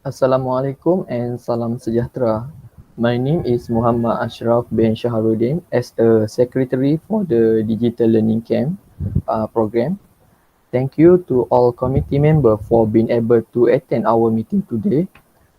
Assalamualaikum and salam sejahtera. My name is Muhammad Ashraf bin Shaharuddin as a secretary for the Digital Learning Camp program. Thank you to all committee members for being able to attend our meeting today.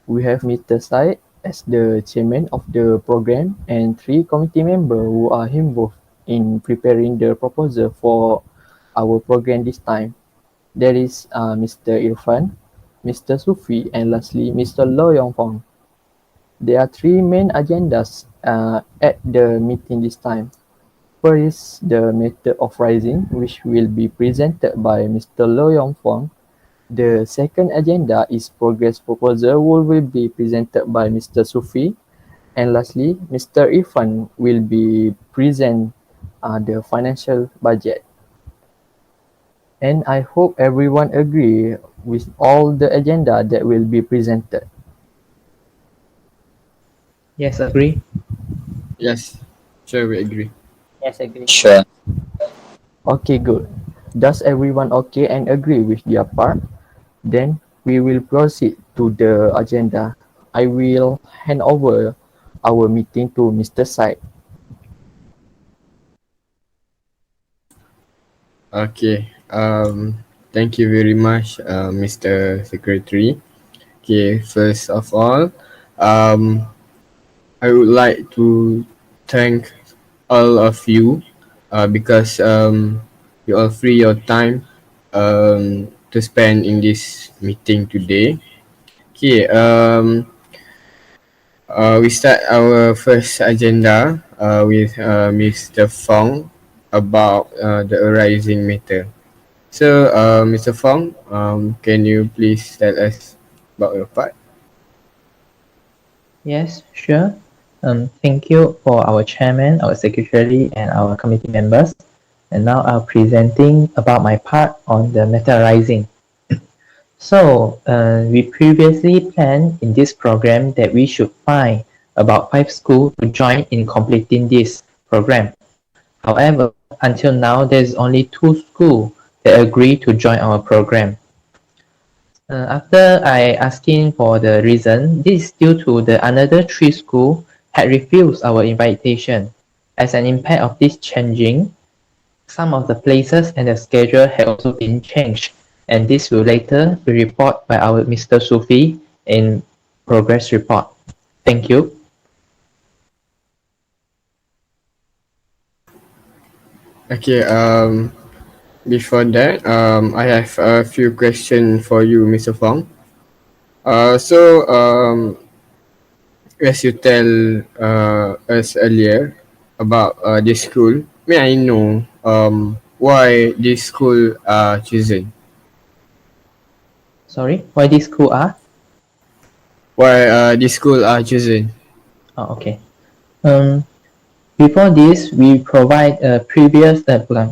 We have Mr. Said as the chairman of the program and three committee members who are involved in preparing the proposal for our program this time. There is Mr. Irfan, Mr. Sufi, and lastly Mr. Lo Yongfong. There are three main agendas at the meeting this time. First is the method of rising, which will be presented by Mr. Lo Yongfong. The second agenda is progress proposal, which will be presented by Mr. Sufi. And lastly, Mr. Irfan will be present the financial budget. And I hope everyone agree with all the agenda that will be presented. Yes, agree. Yes, sure, we agree. Yes, agree. Sure. Okay, good. Does everyone okay and agree with their part? Then we will proceed to the agenda. I will hand over our meeting to Mr. Said. Okay. Thank you very much, Mr. Secretary. Okay, first of all, um, I would like to thank all of you because you all free your time to spend in this meeting today. Okay, we start our first agenda with Mr. Fong about the arising matter. So, Mr. Fong, can you please tell us about your part? Yes, sure. Thank you for our chairman, our secretary, and our committee members. And now I'm presenting about my part on the meta rising. So, we previously planned in this program that we should find about 5 schools to join in completing this program. However, until now, there's only 2 schools that agree to join our program. After I asking for the reason, this is due to the another 3 schools had refused our invitation. As an impact of this changing, some of the places and the schedule had also been changed, and this will later be reported by our Mr. Sufi in progress report. Thank you. Okay, before that, I have a few questions for you, Mr. Fong. As you tell us earlier about this school, may I know why this school are chosen? Sorry, why this school are? Why this school are chosen? Oh, okay. Before this, we provide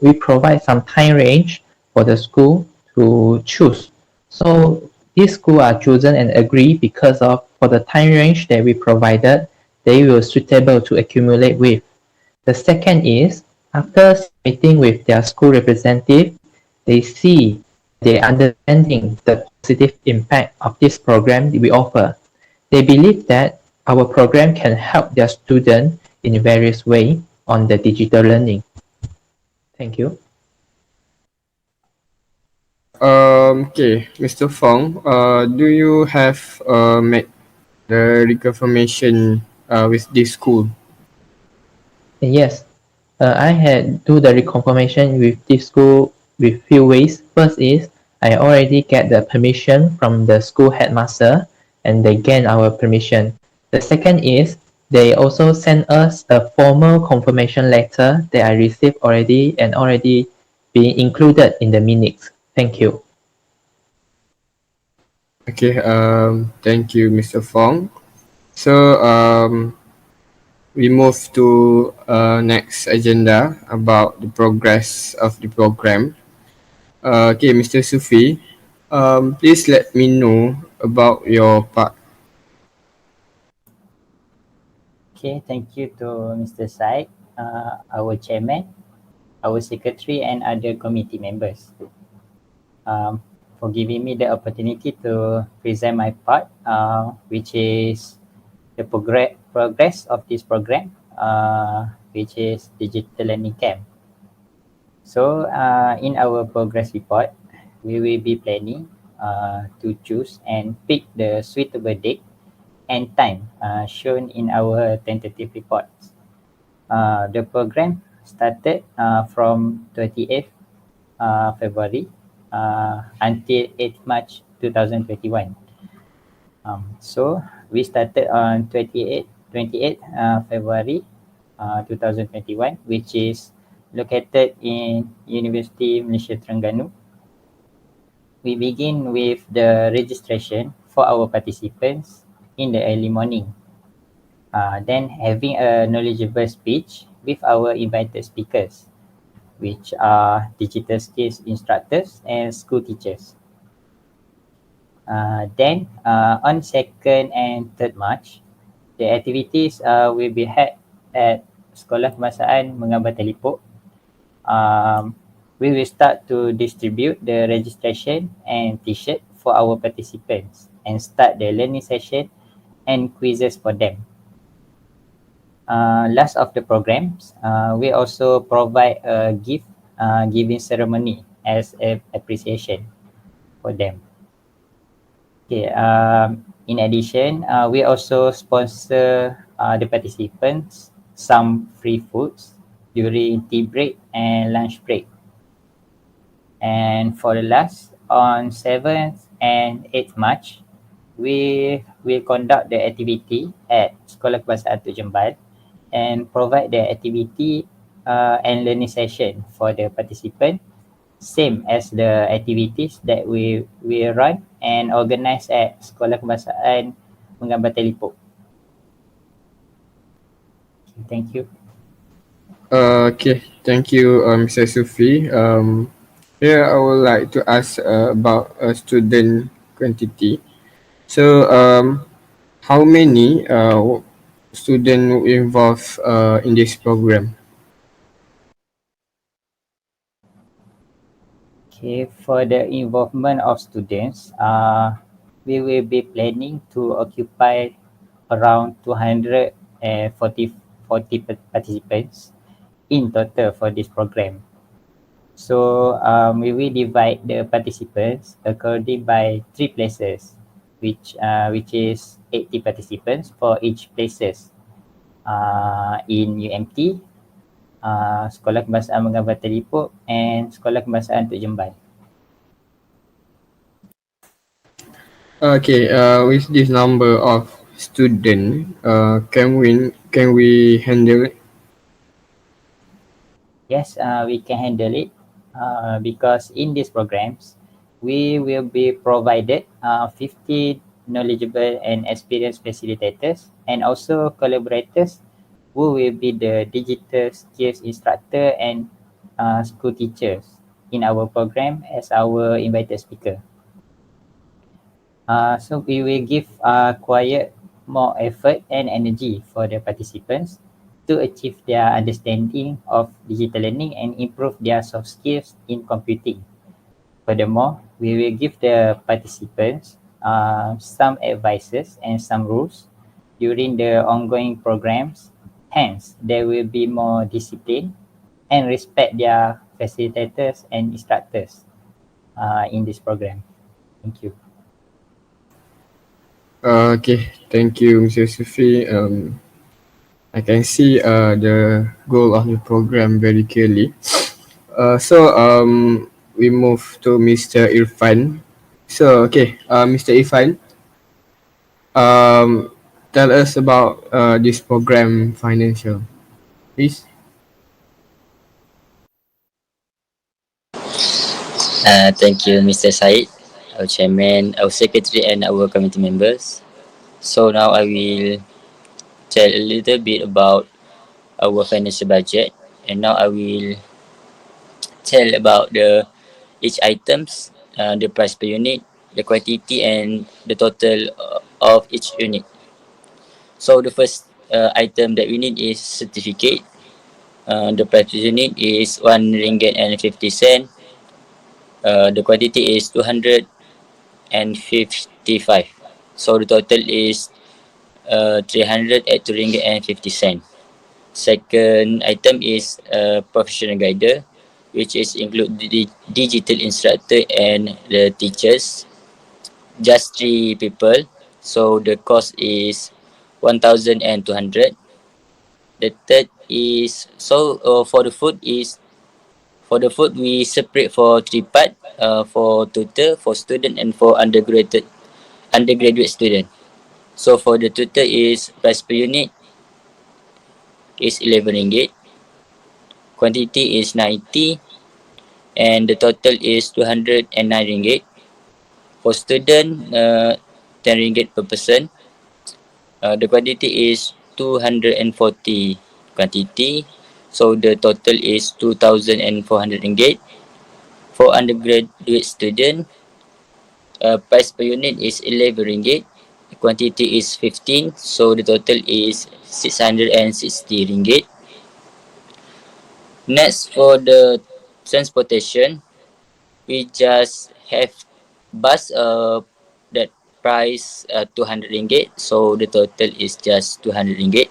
we provide some time range for the school to choose. So these schools are chosen and agree because of for the time range that we provided, they will suitable to accumulate with. The second is after meeting with their school representative, they see they understanding the positive impact of this program that we offer. They believe that our program can help their students in various ways on the digital learning. Thank you. Okay, Mr. Fong, do you have made the reconfirmation with this school? Yes, I had do the reconfirmation with this school with few ways. First is I already get the permission from the school headmaster and they gain our permission. The second is they also send us a formal confirmation letter that I received already and already being included in the minutes. Thank you. Okay, thank you, Mr. Fong. So, we move to next agenda about the progress of the program. Okay, Mr. Sufi, please let me know about your part. Okay, thank you to Mr. Said, our chairman, our secretary, and other committee members. Um, for giving me the opportunity to present my part, which is the progress of this program, which is digital learning camp. So in our progress report, we will be planning to choose and pick the suitable date and time shown in our tentative reports. The program started from 28th February until 8th March 2021. So we started on 28th February 2021, which is located in University Malaysia Terengganu. We begin with the registration for our participants in the early morning. Then having a knowledgeable speech with our invited speakers, which are digital skills instructors and school teachers. Then on 2nd and 3rd March, the activities will be held at Sekolah Kebangsaan Mengabar Telipok. We will start to distribute the registration and t-shirt for our participants and start the learning session and quizzes for them. Last of the programs, we also provide a gift giving ceremony as an appreciation for them. Okay. In addition, we also sponsor the participants some free foods during tea break and lunch break. And for the last, on 7th and 8th March, we will conduct the activity at Sekolah Kebangsaan Tuk Jembal and provide the activity and learning session for the participant, same as the activities that we run and organize at Sekolah Kebangsaan Mengabar Telipok. Thank you. Okay, thank you, Mr. Sufi. Here I would like to ask about student quantity. So, how many students involved in this program? Okay, for the involvement of students, we will be planning to occupy around 240 participants in total for this program. So we will divide the participants according by 3 places, which is 80 participants for each places in UMT, Sekolah Kebangsaan Mengabar Telipok and Sekolah Kebangsaan Tuk Jembal. Okay, with this number of student, can we handle it? Yes, we can handle it because in these programs, we will be provided 50 knowledgeable and experienced facilitators and also collaborators who will be the digital skills instructor and school teachers in our program as our invited speaker. So we will give quiet more effort and energy for the participants to achieve their understanding of digital learning and improve their soft skills in computing. Furthermore, we will give the participants some advices and some rules during the ongoing programs. Hence, they will be more disciplined and respect their facilitators and instructors in this program. Thank you. Okay, thank you, Mr. Sufi. I can see the goal of the program very clearly. So we move to Mr. Irfan. So okay, Mr. Irfan, um, tell us about this program financial, please. Thank you, Mr. Said, our chairman, our secretary, and our committee members. So now I will tell a little bit about our financial budget, and now I will tell about the each items, the price per unit, the quantity, and the total of each unit. So the first item that we need is certificate. The price per unit is 1 ringgit and 50 cent. The quantity is 255. So the total is 300 ringgit and 50 cent. Second item is professional guider, which is include the digital instructor and the teachers. Just 3 people. So the cost is 1,200. The third is for the food we separate for 3 part. For tutor, for student, and for undergraduate student. So for the tutor is price per unit is 11 ringgit. Quantity is 90 and the total is 209 ringgit. For student, 10 ringgit per person. The quantity is 240 quantity. So the total is 2,400 ringgit. For undergraduate student, price per unit is 11 ringgit. Quantity is 15. So the total is 660 ringgit. Next, for the transportation, we just have bus that price 200 ringgit. So the total is just 200 ringgit.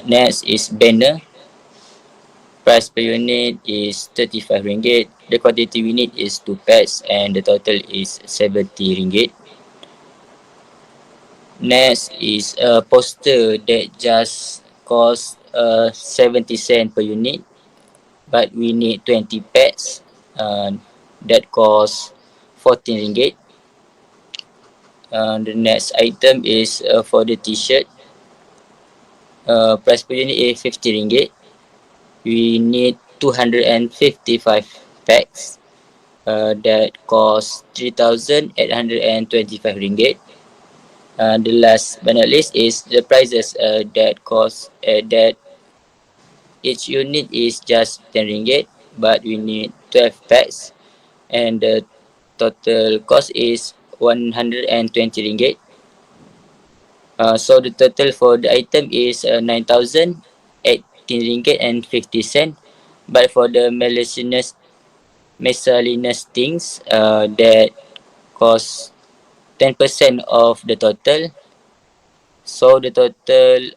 Next is banner. Price per unit is 35 ringgit. The quantity we need is 2 packs and the total is 70 ringgit. Next is a poster that just cost 70 cent per unit, but we need 20 packs. That cost 14 ringgit. The next item is for the t-shirt. Price per unit is 50 ringgit. We need 255 packs. That cost 3,825 ringgit. The last but not least is the prices that each unit is just 10 ringgit, but we need 12 packs and the total cost is 120 ringgit. So the total for the item is 9,018 ringgit and 50 cent. But for the miscellaneous things that cost 10% of the total. So the total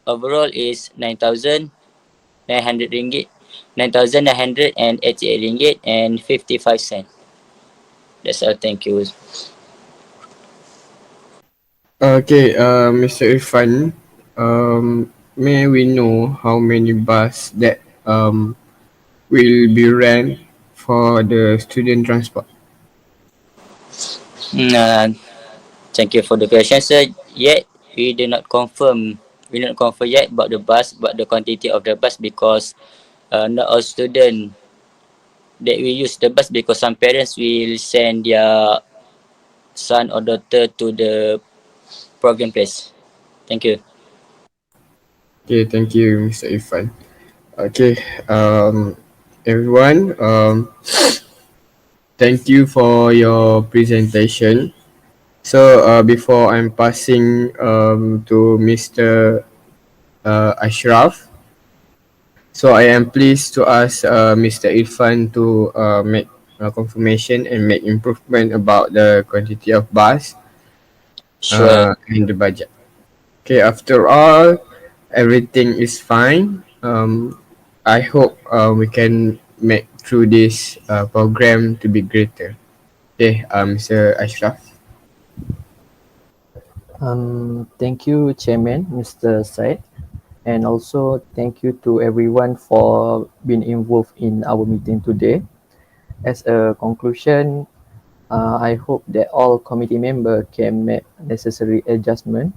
overall is 9,900 ringgit, 9,988 ringgit and 55 cent. That's all. Thank you. Okay, Mr. Irfan, may we know how many bus that will be rent for the student transport? Thank you for the question, sir. Yet we do not confirm. We not confirm yet about the bus, but the quantity of the bus because not all student that will use the bus because some parents will send their son or daughter to the program place. Thank you. Okay, thank you, Mr. Irfan. Okay, everyone, thank you for your presentation. So, before I'm passing to Mr. Ashraf, so I am pleased to ask Mr. Irfan to make a confirmation and make improvement about the quantity of bus Sure. in the budget. Okay, after all, everything is fine. I hope we can make through this program to be greater. Okay, Mr. Ashraf. Thank you, Chairman, Mr. Said, and also thank you to everyone for being involved in our meeting today. As a conclusion, I hope that all committee members can make necessary adjustment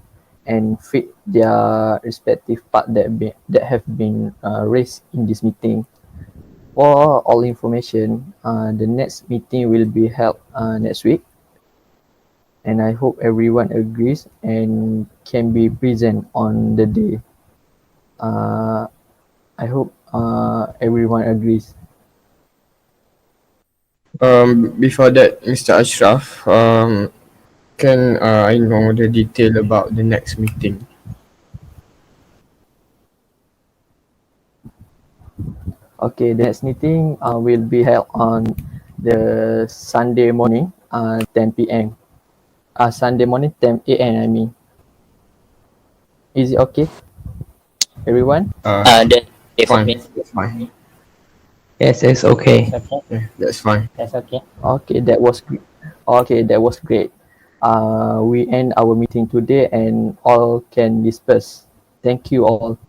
and fit their respective part that have been raised in this meeting. For all information, the next meeting will be held next week, and I hope everyone agrees and can be present on the day. Uh, I hope everyone agrees. Before that, Mr. Ashraf, can I know the detail about the next meeting? Okay, the next meeting will be held on the Sunday morning, 10 p.m. Sunday morning, 10 a.m. I mean, is it okay, everyone? That's okay for Fine. me. That's fine. Yes, it's That's okay. okay. Yeah, that's fine. That's okay. Okay, that was okay. That was great. We end our meeting today, and all can disperse. Thank you all.